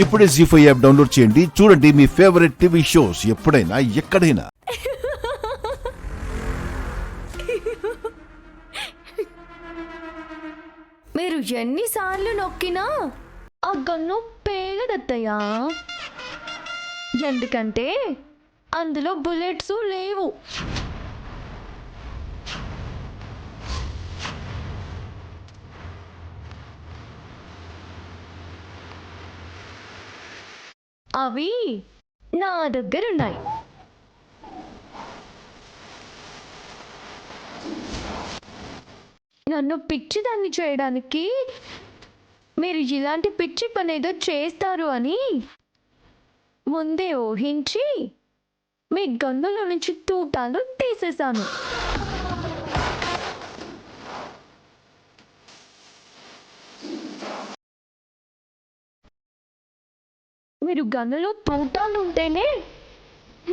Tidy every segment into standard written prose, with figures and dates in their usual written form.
ఇప్పుడే జీ5 app download చేయండి. చూడండి మీ ఫేవరెట్ టీవీ షోస్ ఎప్పుడైనా ఎక్కడైనా. మీరు ఎన్నిసార్లు నొక్కినా ఆ గన్ను పేలదత్తయ్యా. ఎందుకంటే అందులో బుల్లెట్స్ లేవు. అవి నా దగ్గరున్నాయి. నన్ను పిచ్చిదాన్ని చేయడానికి మీరు ఇలాంటి పిచ్చి పని ఏదో చేస్తారు అని ముందే ఊహించి మీ గన్నులో నుంచి తూటాలు తీసేశాను. మీరు గన్నులో తూటాలు ఉంటేనే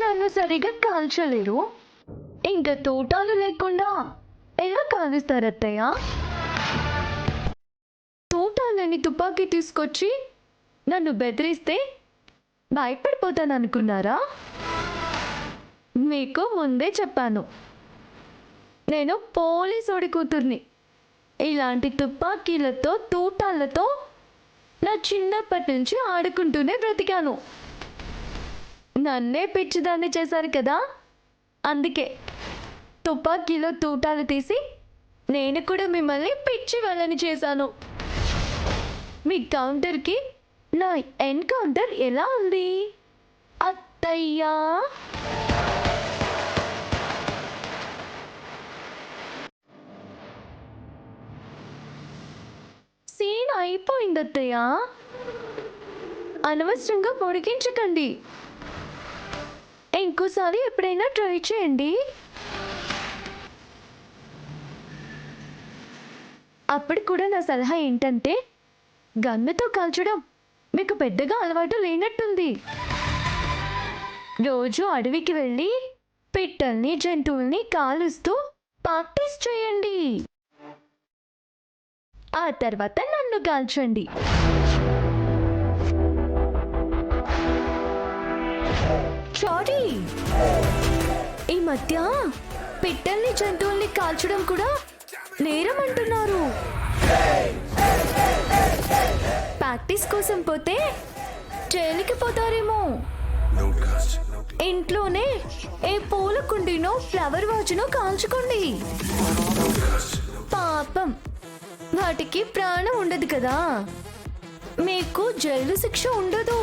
నన్ను సరిగా కాల్చలేరు. ఇంకా తూటాలు లేకుండా ఎలా కాలుస్తారు అత్తయ్య? తూటాలని తుపాకీ తీసుకొచ్చి నన్ను బెదిరిస్తే భయపడిపోతాను అనుకున్నారా? మీకు ముందే చెప్పాను, నేను పోలీసోడి కూతుర్ని. ఇలాంటి తుపాకీలతో తూటాలతో నా చిన్నప్పటి నుంచి ఆడుకుంటూనే బ్రతికాను. నన్నే పిచ్చిదాన్ని చేశారు కదా, అందుకే తుపాకీలో తూటాలు తీసి నేను కూడా మిమ్మల్ని పిచ్చి వాళ్ళని చేశాను. మీ కౌంటర్కి నా ఎన్కౌంటర్ ఎలా ఉంది అత్తయ్యా? సీన్ అయిపోయింది అత్తయ్య, అనవసరంగా పొడిగించకండి. ఇంకోసారి ఎప్పుడైనా ట్రై చేయండి. అప్పుడు కూడా నా సలహా ఏంటంటే, గన్నుతో కాల్చడం మీకు పెద్దగా అలవాటు లేనట్టుంది. రోజు అడవికి వెళ్ళి పిట్టల్ని జంతువుల్ని కాలుస్తూ ప్రాక్టీస్ చేయండి. ఆ తర్వాత నన్ను కాల్చండి. సారీ, ఈ మధ్య పిట్టల్ని జంతువుల్ని కాల్చడం కూడా నేరం అంటున్నారు. ప్రాక్టీస్ కోసం పోతే జైలుకి పోతారేమో. ఇంట్లోనే ఏ పూల కుండీనో ఫ్లవర్ వాజ్నో కాల్చుకోండి. పాపం వాటికి ప్రాణం ఉండదు కదా, మీకు జైలు శిక్ష ఉండదు.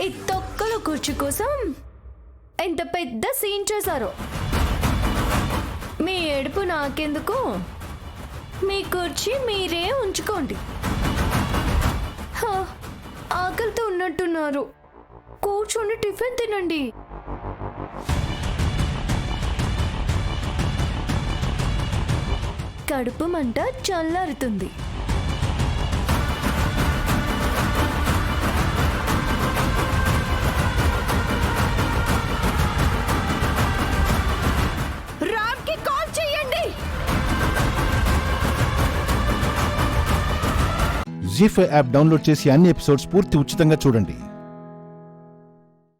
ఈ తొక్కల కుర్చీ కోసం ఎంత పెద్ద సీన్ చేశారు. మీ ఏడుపు నాకెందుకు, మీ కుర్చీ మీరే ఉంచుకోండి. ఆకలితో ఉన్నట్టున్నారు, కూర్చొని టిఫిన్ తినండి. కడుపు మంట చల్లారుతుంది. రామ్కి కాల్ చేయండి. జీ5 యాప్ డౌన్లోడ్ చేసి అన్ని ఎపిసోడ్స్ పూర్తి ఉచితంగా చూడండి.